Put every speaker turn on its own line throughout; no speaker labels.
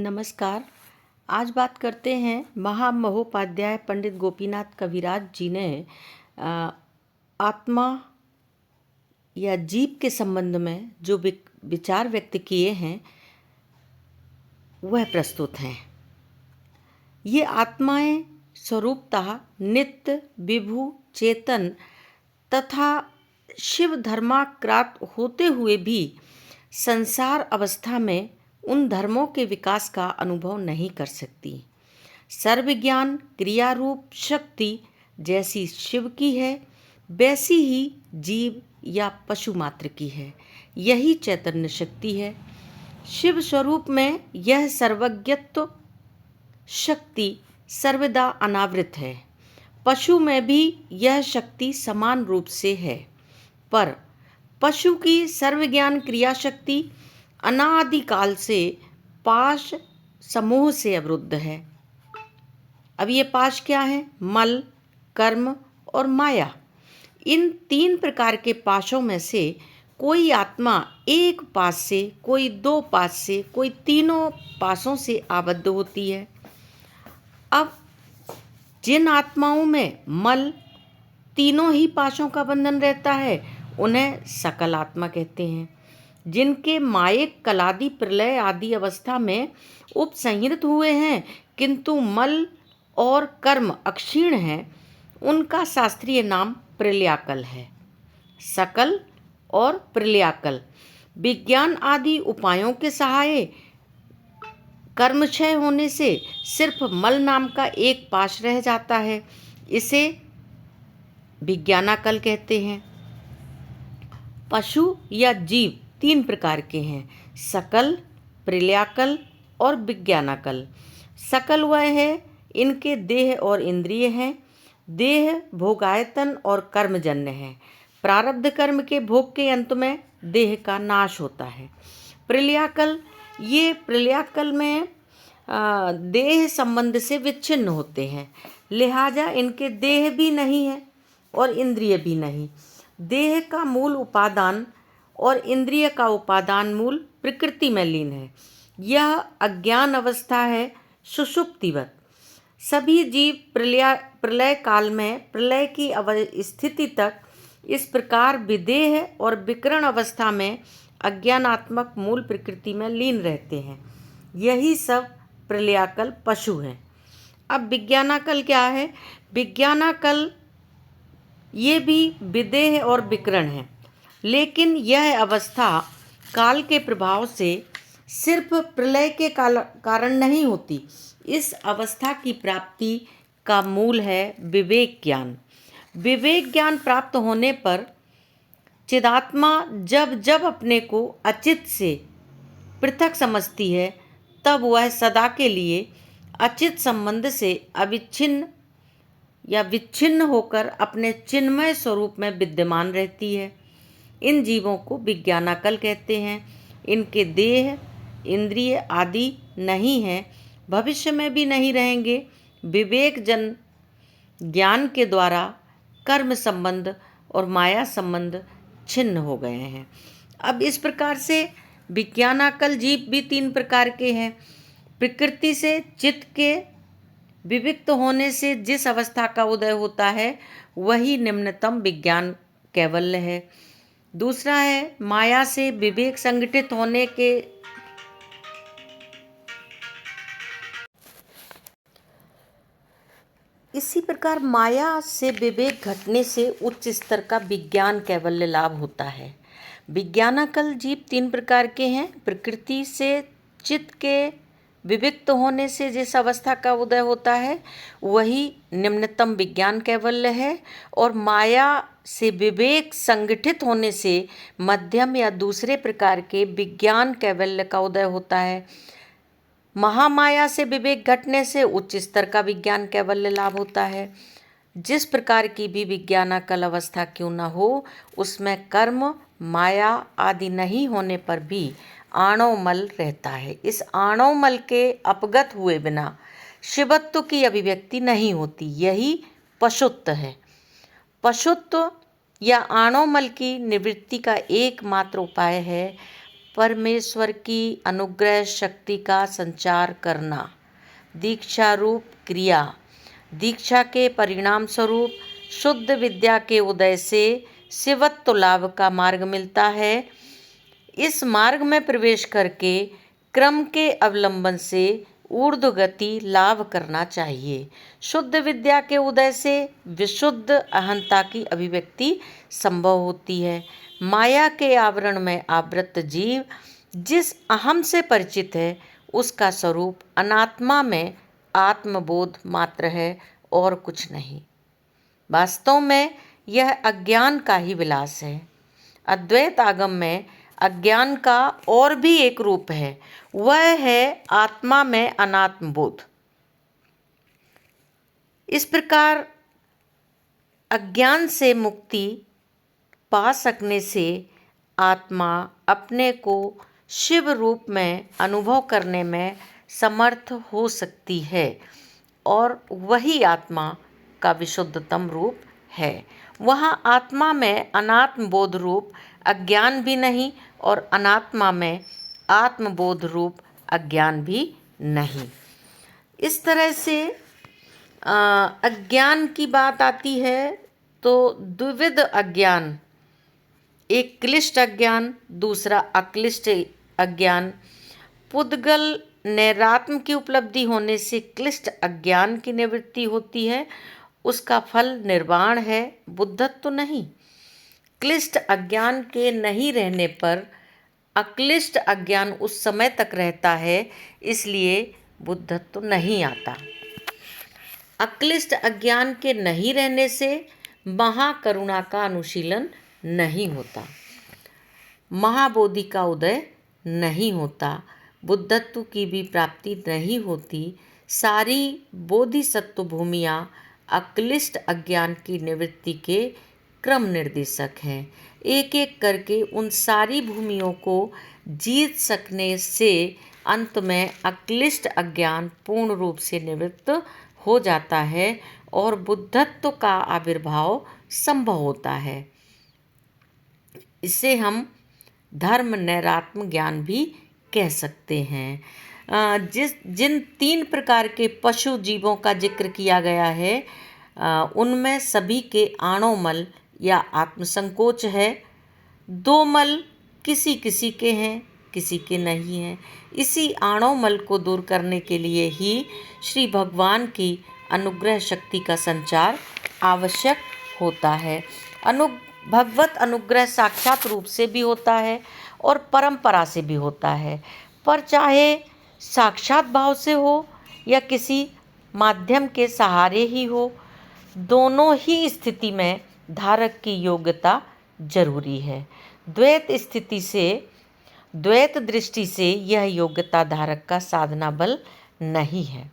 नमस्कार। आज बात करते हैं महामहोपाध्याय पंडित गोपीनाथ कविराज जी ने अ, आत्मा या जीव के संबंध में जो विचार व्यक्त किए हैं वह प्रस्तुत हैं। ये आत्माएं स्वरूपतः नित्य, विभु, चेतन तथा शिव धर्माक्रांत होते हुए भी संसार अवस्था में उन धर्मों के विकास का अनुभव नहीं कर सकती। सर्वज्ञान क्रिया रूप शक्ति जैसी शिव की है, वैसी ही जीव या पशु मात्र की है। यही चैतन्य शक्ति है। शिव स्वरूप में यह सर्वज्ञत्व शक्ति सर्वदा अनावृत है। पशु में भी यह शक्ति समान रूप से है, पर पशु की सर्वज्ञान क्रिया शक्ति अनादिकाल से पाश समूह से अवरुद्ध है। अब ये पाश क्या है? मल, कर्म और माया। इन तीन प्रकार के पाशों में से कोई आत्मा एक पाश से, कोई दो पाश से, कोई तीनों पाशों से आबद्ध होती है। अब जिन आत्माओं में मल तीनों ही पाशों का बंधन रहता है उन्हें सकल आत्मा कहते हैं। जिनके मायिक कलादि प्रलय आदि अवस्था में उपसंहृत हुए हैं किंतु मल और कर्म अक्षीण हैं, उनका शास्त्रीय नाम प्रलयाकल है। सकल और प्रलयाकल विज्ञान आदि उपायों के सहाय कर्मक्षय होने से सिर्फ मल नाम का एक पाश रह जाता है। इसे विज्ञानाकल कहते हैं। पशु या जीव तीन प्रकार के हैं: सकल, प्रलयाकल और विज्ञानाकल। सकल वह है इनके देह और इंद्रिय हैं। देह भोगायतन और कर्मजन्य है। प्रारब्ध कर्म के भोग के अंत में देह का नाश होता है। प्रलयाकल, ये प्रलयाकल में देह संबंध से विच्छिन्न होते हैं, लिहाजा इनके देह भी नहीं है और इंद्रिय भी नहीं। देह का मूल उपादान और इंद्रिय का उपादान मूल प्रकृति में लीन है। यह अज्ञान अवस्था है, सुषुप्तिवत। सभी जीव प्रलय काल में प्रलय की स्थिति तक इस प्रकार विदेह और विकर्ण अवस्था में अज्ञानात्मक मूल प्रकृति में लीन रहते हैं। यही सब प्रलयाकल पशु हैं। अब विज्ञानाकल क्या है? विज्ञानाकल ये भी विदेह और विकर्ण है, लेकिन यह अवस्था काल के प्रभाव से सिर्फ प्रलय के कारण नहीं होती। इस अवस्था की प्राप्ति का मूल है विवेक ज्ञान। विवेक ज्ञान प्राप्त होने पर चिदात्मा जब जब अपने को अचित से पृथक समझती है, तब वह सदा के लिए अचित संबंध से अविच्छिन्न या विच्छिन्न होकर अपने चिन्मय स्वरूप में विद्यमान रहती है। इन जीवों को विज्ञानाकल कहते हैं। इनके देह, इंद्रिय आदि नहीं हैं, भविष्य में भी नहीं रहेंगे। विवेक जन ज्ञान के द्वारा कर्म संबंध और माया संबंध छिन्न हो गए हैं। अब इस प्रकार से विज्ञानाकल जीव भी तीन प्रकार के हैं। प्रकृति से चित्त के विविक्त होने से जिस अवस्था का उदय होता है वही निम्नतम विज्ञान कैवल्य है। दूसरा है माया से विवेक संगठित होने के इसी प्रकार माया से विवेक घटने से उच्च स्तर का विज्ञान कैवल्य लाभ होता है। विज्ञानाकल जीव तीन प्रकार के हैं। प्रकृति से चित्त के विविक्त होने से जिस अवस्था का उदय होता है वही निम्नतम विज्ञान कैवल्य है, और माया से विवेक संगठित होने से मध्यम या दूसरे प्रकार के विज्ञान कैवल्य का उदय होता है। महामाया से विवेक घटने से उच्च स्तर का विज्ञान कैवल्य लाभ होता है। जिस प्रकार की भी विज्ञानाकल अवस्था क्यों न हो, उसमें कर्म, माया आदि नहीं होने पर भी आणवमल रहता है। इस आणवमल के अपगत हुए बिना शिवत्व की अभिव्यक्ति नहीं होती। यही पशुत्व है। पशुत्व या आणवमल की निवृत्ति का एकमात्र उपाय है परमेश्वर की अनुग्रह शक्ति का संचार करना। दीक्षा रूप क्रिया। दीक्षा के परिणाम स्वरूप शुद्ध विद्या के उदय से शिवत्व लाभ का मार्ग मिलता है। इस मार्ग में प्रवेश करके क्रम के अवलंबन से ऊर्ध्व गति लाभ करना चाहिए। शुद्ध विद्या के उदय से विशुद्ध अहंता की अभिव्यक्ति संभव होती है। माया के आवरण में आवृत जीव जिस अहम से परिचित है उसका स्वरूप अनात्मा में आत्मबोध मात्र है और कुछ नहीं। वास्तव में यह अज्ञान का ही विलास है। अद्वैत आगम में अज्ञान का और भी एक रूप है, वह है आत्मा में अनात्मबोध। इस प्रकार अज्ञान से मुक्ति पा सकने से आत्मा अपने को शिव रूप में अनुभव करने में समर्थ हो सकती है और वही आत्मा का विशुद्धतम रूप है। वहाँ आत्मा में अनात्मबोध रूप अज्ञान भी नहीं और अनात्मा में आत्मबोध रूप अज्ञान भी नहीं। इस तरह से अज्ञान की बात आती है तो द्विविध अज्ञान, एक क्लिष्ट अज्ञान, दूसरा अक्लिष्ट अज्ञान। पुद्गल नैरात्म की उपलब्धि होने से क्लिष्ट अज्ञान की निवृत्ति होती है, उसका फल निर्वाण है, बुद्धत्व नहीं। क्लिष्ट अज्ञान के नहीं रहने पर अक्लिष्ट अज्ञान उस समय तक रहता है, इसलिए बुद्धत्व नहीं आता। अक्लिष्ट अज्ञान के नहीं रहने से महाकरुणा का अनुशीलन नहीं होता, महाबोधि का उदय नहीं होता, बुद्धत्व की भी प्राप्ति नहीं होती। सारी बोधिसत्व भूमियाँ अक्लिष्ट अज्ञान की निवृत्ति के क्रम निर्देशक हैं। एक एक करके उन सारी भूमियों को जीत सकने से अंत में अक्लिष्ट अज्ञान पूर्ण रूप से निवृत्त हो जाता है और बुद्धत्व का आविर्भाव संभव होता है। इसे हम धर्म नैरात्म ज्ञान भी कह सकते हैं। जिन 3 प्रकार के पशु जीवों का जिक्र किया गया है उनमें सभी के आणोमल या आत्मसंकोच है। 2 मल किसी किसी के हैं, किसी के नहीं हैं। इसी आणोमल को दूर करने के लिए ही श्री भगवान की अनुग्रह शक्ति का संचार आवश्यक होता है। भगवत अनुग्रह साक्षात रूप से भी होता है और परंपरा से भी होता है, पर चाहे साक्षात भाव से हो या किसी माध्यम के सहारे ही हो, दोनों ही स्थिति में धारक की योग्यता जरूरी है। द्वैत दृष्टि से यह योग्यता धारक का साधना बल नहीं है।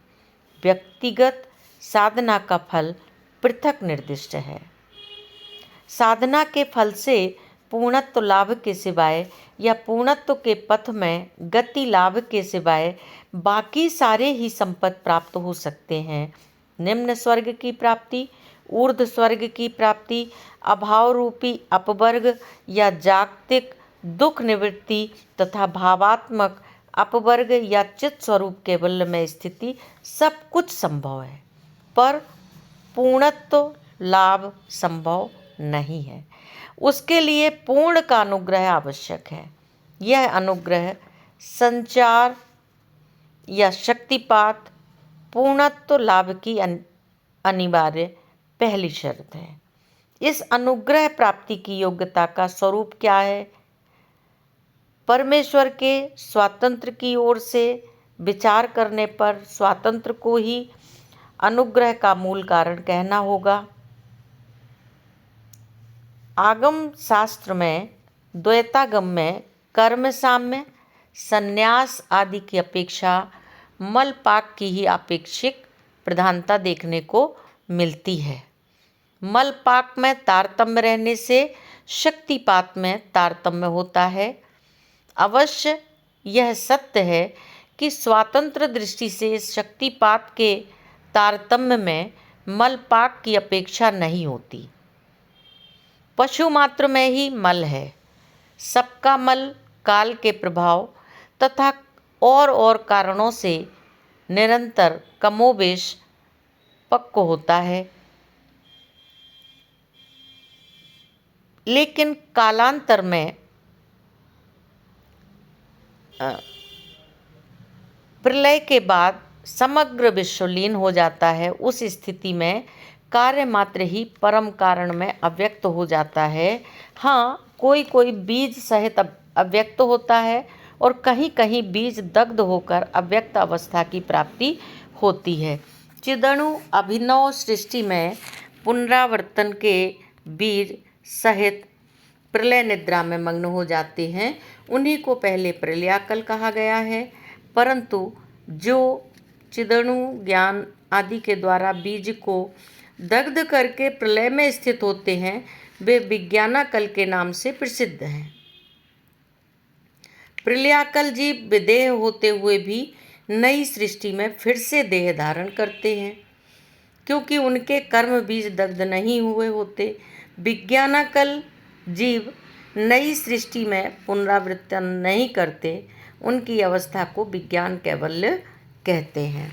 व्यक्तिगत साधना का फल पृथक निर्दिष्ट है। साधना के फल से पूर्णत्व लाभ के सिवाय या पूर्णत्व के पथ में गति लाभ के सिवाय बाकी सारे ही संपत्ति प्राप्त हो सकते हैं। निम्न स्वर्ग की प्राप्ति, ऊर्ध्व स्वर्ग की प्राप्ति, अभाव रूपी अपवर्ग या जागतिक दुख निवृत्ति तथा भावात्मक अपवर्ग या चित्त स्वरूप केवल में स्थिति सब कुछ संभव है, पर पूर्णत्व लाभ संभव नहीं है। उसके लिए पूर्ण का अनुग्रह आवश्यक है। यह अनुग्रह संचार या शक्तिपात पूर्णत्व लाभ की अनिवार्य पहली शर्त है। इस अनुग्रह प्राप्ति की योग्यता का स्वरूप क्या है? परमेश्वर के स्वातंत्र की ओर से विचार करने पर स्वातंत्र को ही अनुग्रह का मूल कारण कहना होगा। आगम शास्त्र में द्वैतागम में कर्म साम्य, संन्यास आदि की अपेक्षा मलपाक की ही आपेक्षिक प्रधानता देखने को मिलती है। मलपाक में तारतम्य रहने से शक्तिपात में तारतम्य होता है। अवश्य यह सत्य है कि स्वातंत्र दृष्टि से शक्तिपात के तारतम्य में मलपाक की अपेक्षा नहीं होती। पशु मात्र में ही मल है। सबका मल काल के प्रभाव तथा और कारणों से निरंतर कमोबेश पक्व होता है, लेकिन कालांतर में प्रलय के बाद समग्र विश्वलीन हो जाता है। उस स्थिति में कार्य मात्र ही परम कारण में अव्यक्त हो जाता है। हाँ, कोई कोई बीज सहित अव्यक्त होता है और कहीं कहीं बीज दग्ध होकर अव्यक्त अवस्था की प्राप्ति होती है। चिदणु अभिनव सृष्टि में पुनरावर्तन के बीज सहित प्रलय निद्रा में मग्न हो जाते हैं। उन्हीं को पहले प्रलयाकल कहा गया है। परंतु जो चिदणु ज्ञान आदि के द्वारा बीज को दग्ध करके प्रलय में स्थित होते हैं, वे विज्ञानाकल के नाम से प्रसिद्ध हैं। प्रलयाकल जीव विदेह होते हुए भी नई सृष्टि में फिर से देह धारण करते हैं, क्योंकि उनके कर्म बीज दग्ध नहीं हुए होते। विज्ञानाकल जीव नई सृष्टि में पुनरावृत्तन नहीं करते, उनकी अवस्था को विज्ञान कैवल्य कहते हैं।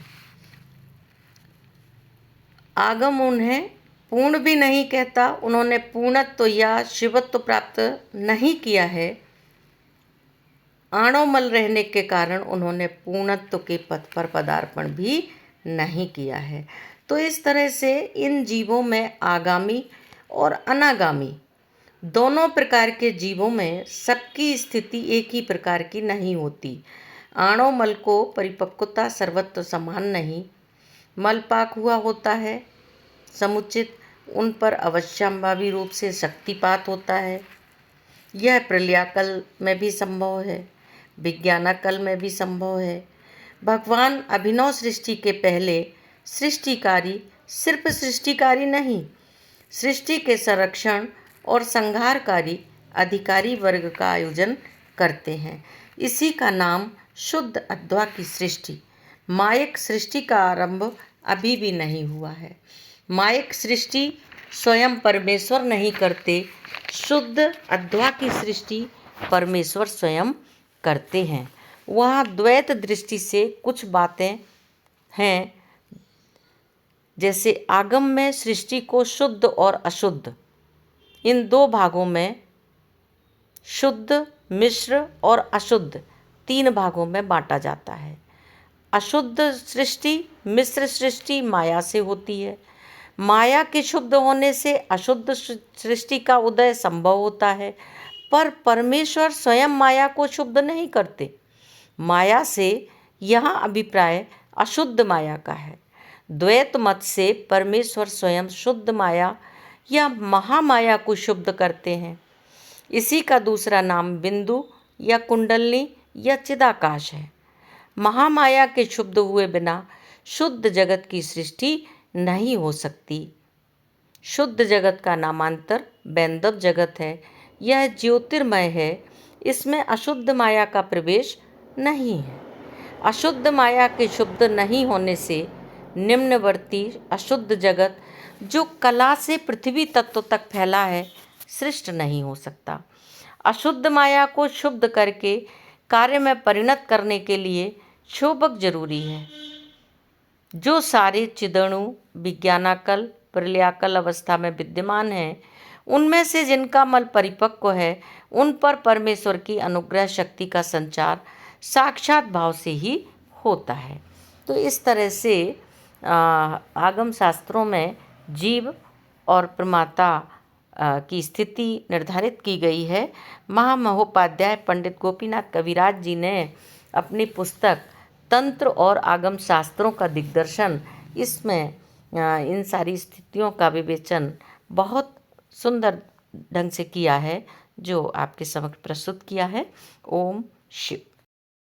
आगम उन्हें पूर्ण भी नहीं कहता। उन्होंने पूर्णत्व या शिवत्व प्राप्त नहीं किया है। आणोमल रहने के कारण उन्होंने पूर्णत्व के पथ पर पदार्पण भी नहीं किया है। तो इस तरह से इन जीवों में आगामी और अनागामी दोनों प्रकार के जीवों में सबकी स्थिति एक ही प्रकार की नहीं होती। आणोमल को परिपक्वता सर्वत्र समान नहीं, मलपाक हुआ होता है समुचित, उन पर अवश्यंभावी रूप से शक्तिपात होता है। यह प्रलयाकल में भी संभव है, विज्ञानाकल में भी संभव है। भगवान अभिनव सृष्टि के पहले सृष्टिकारी सिर्फ सृष्टिकारी नहीं, सृष्टि के संरक्षण और संहारकारी अधिकारी वर्ग का आयोजन करते हैं। इसी का नाम शुद्ध अध्वा की सृष्टि। मायक सृष्टि का आरंभ अभी भी नहीं हुआ है। मायक सृष्टि स्वयं परमेश्वर नहीं करते, शुद्ध अध्वा की सृष्टि परमेश्वर स्वयं करते हैं। वहाँ द्वैत दृष्टि से कुछ बातें हैं, जैसे आगम में सृष्टि को शुद्ध और अशुद्ध इन दो भागों में, शुद्ध, मिश्र और अशुद्ध तीन भागों में बांटा जाता है। अशुद्ध सृष्टि, मिश्र सृष्टि माया से होती है। माया के शुद्ध होने से अशुद्ध सृष्टि का उदय संभव होता है, पर परमेश्वर स्वयं माया को शुद्ध नहीं करते। माया से यहाँ अभिप्राय अशुद्ध माया का है। द्वैत मत से परमेश्वर स्वयं शुद्ध माया या महामाया को शुद्ध करते हैं। इसी का दूसरा नाम बिंदु या कुंडलनी या चिदाकाश है। महामाया के शुद्ध हुए बिना शुद्ध जगत की सृष्टि नहीं हो सकती। शुद्ध जगत का नामांतर वैंदव जगत है। यह ज्योतिर्मय है, इसमें अशुद्ध माया का प्रवेश नहीं है। अशुद्ध माया के शुद्ध नहीं होने से निम्नवर्ती अशुद्ध जगत जो कला से पृथ्वी तत्व तक फैला है सृष्ट नहीं हो सकता। अशुद्ध माया को शुद्ध करके कार्य में परिणत करने के लिए क्षोभक जरूरी है। जो सारे चिदणु विज्ञानाकल प्रलयाकल अवस्था में विद्यमान हैं, उनमें से जिनका मल परिपक्व है, उन पर परमेश्वर की अनुग्रह शक्ति का संचार साक्षात भाव से ही होता है। तो इस तरह से आगम शास्त्रों में जीव और प्रमाता की स्थिति निर्धारित की गई है। महामहोपाध्याय पंडित गोपीनाथ कविराज जी ने अपनी पुस्तक तंत्र और आगम शास्त्रों का दिग्दर्शन, इसमें इन सारी स्थितियों का विवेचन बहुत सुंदर ढंग से किया है, जो आपके समक्ष प्रस्तुत किया है। ओम शिव।